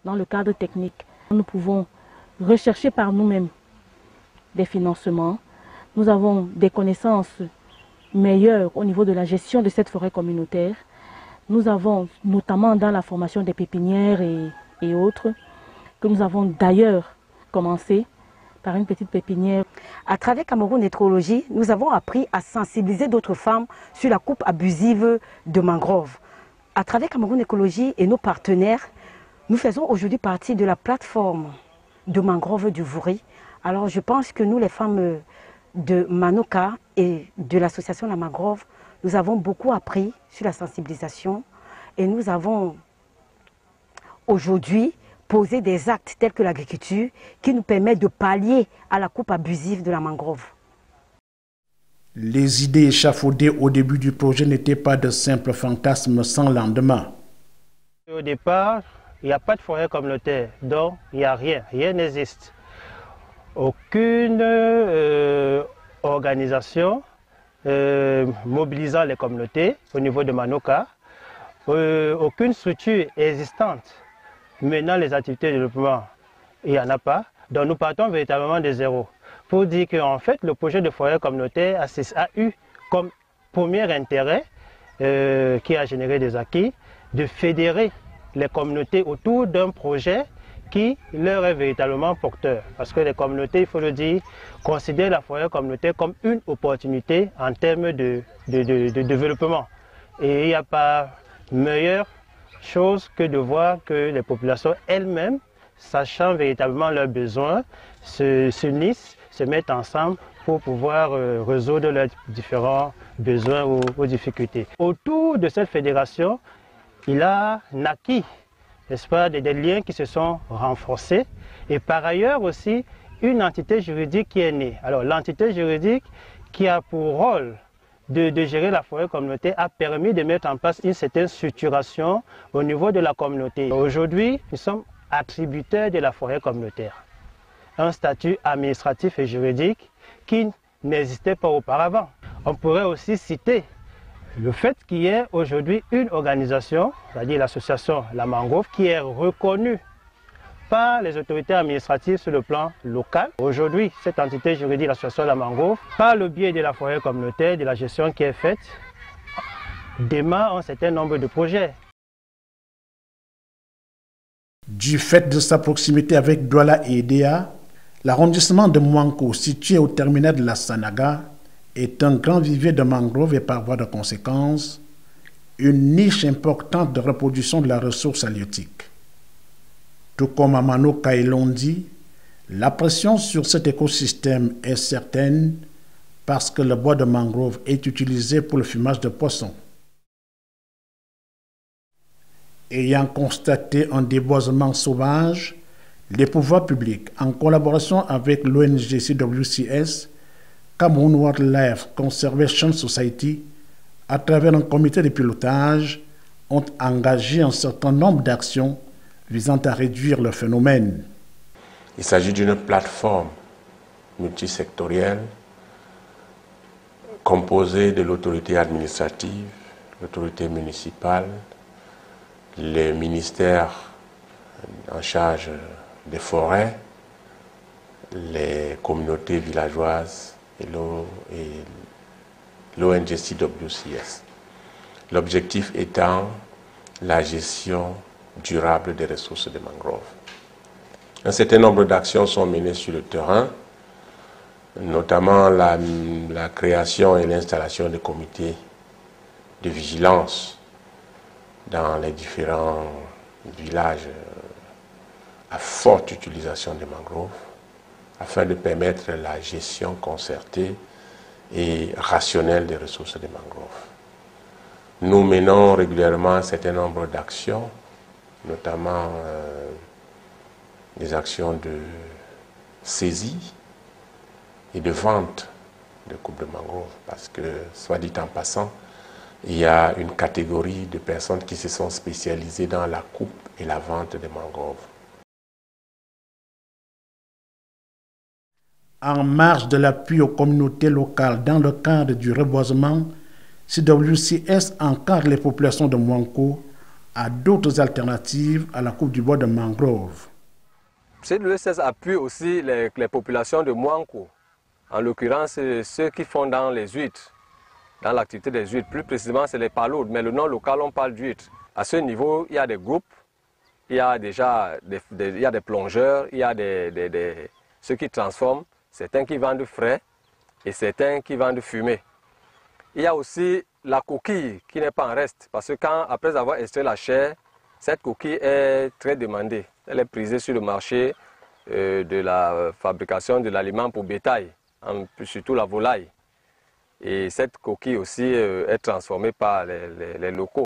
dans le cadre technique. Nous pouvons rechercher par nous-mêmes des financements. Nous avons des connaissances meilleures au niveau de la gestion de cette forêt communautaire. Nous avons notamment dans la formation des pépinières et autres, que nous avons d'ailleurs commencé par une petite pépinière. À travers Cameroun Écologie, nous avons appris à sensibiliser d'autres femmes sur la coupe abusive de mangroves. À travers Cameroun Écologie et nos partenaires, nous faisons aujourd'hui partie de la plateforme de mangroves du Vouri. Alors je pense que nous, les femmes de Manoka et de l'association La Mangrove, nous avons beaucoup appris sur la sensibilisation et nous avons aujourd'hui posé des actes tels que l'agriculture qui nous permettent de pallier à la coupe abusive de la mangrove. Les idées échafaudées au début du projet n'étaient pas de simples fantasmes sans lendemain. Au départ, il n'y a pas de forêt communautaire, donc il n'y a rien, rien n'existe. Aucune organisation mobilisant les communautés au niveau de Manoka, aucune structure existante menant les activités de développement, il n'y en a pas. Donc nous partons véritablement de zéro. Pour dire qu'en fait, le projet de forêt communautaire a eu comme premier intérêt, qui a généré des acquis, de fédérer les communautés autour d'un projet qui leur est véritablement porteur. Parce que les communautés, il faut le dire, considèrent la forêt communautaire comme une opportunité en termes de développement. Et il n'y a pas meilleure chose que de voir que les populations elles-mêmes, sachant véritablement leurs besoins, s'unissent, se mettent ensemble pour pouvoir résoudre leurs différents besoins ou aux difficultés. Autour de cette fédération, il a naquit, n'est-ce pas, des liens qui se sont renforcés et par ailleurs aussi une entité juridique qui est née. Alors l'entité juridique qui a pour rôle de gérer la forêt communautaire a permis de mettre en place une certaine structuration au niveau de la communauté. Aujourd'hui, nous sommes attributaires de la forêt communautaire. Un statut administratif et juridique qui n'existait pas auparavant. On pourrait aussi citer le fait qu'il y ait aujourd'hui une organisation, c'est-à-dire l'association La Mangrove, qui est reconnue par les autorités administratives sur le plan local. Aujourd'hui, cette entité juridique, l'association La Mangrove, par le biais de la forêt communautaire, de la gestion qui est faite, démarre un certain nombre de projets. Du fait de sa proximité avec Douala et Edea, l'arrondissement de Mouanko, situé au terminal de la Sanaga, est un grand vivier de mangroves et par voie de conséquence, une niche importante de reproduction de la ressource halieutique. Tout comme à Manoka et Londi, la pression sur cet écosystème est certaine parce que le bois de mangrove est utilisé pour le fumage de poissons. Ayant constaté un déboisement sauvage, les pouvoirs publics, en collaboration avec l'ONG CWCS, Cameroun Wildlife Conservation Society, à travers un comité de pilotage, ont engagé un certain nombre d'actions visant à réduire le phénomène. Il s'agit d'une plateforme multisectorielle composée de l'autorité administrative, l'autorité municipale, les ministères en charge des forêts, les communautés villageoises et l'ONG CWCS. L'objectif étant la gestion durable des ressources de mangroves. Un certain nombre d'actions sont menées sur le terrain, notamment la création et l'installation de comités de vigilance dans les différents villages à forte utilisation des mangroves, afin de permettre la gestion concertée et rationnelle des ressources des mangroves. Nous menons régulièrement un certain nombre d'actions, notamment des actions de saisie et de vente de coupes de mangroves, parce que, soit dit en passant, il y a une catégorie de personnes qui se sont spécialisées dans la coupe et la vente des mangroves. En marge de l'appui aux communautés locales dans le cadre du reboisement, CWCS encadre les populations de Mouanko à d'autres alternatives à la coupe du bois de mangrove. CWSS appuie aussi les populations de Mouankou, en l'occurrence ceux qui font dans les huîtres, dans l'activité des huîtres. Plus précisément, c'est les paloudes, mais le nom local, on parle d'huîtres. À ce niveau, il y a des groupes, il y a déjà des plongeurs, il y a ceux qui transforment, certains qui vendent frais et certains qui vendent fumé. Il y a aussi la coquille qui n'est pas en reste, parce que après avoir extrait la chair, cette coquille est très demandée. Elle est prisée sur le marché de la fabrication de l'aliment pour bétail, surtout la volaille. Et cette coquille aussi est transformée par les locaux.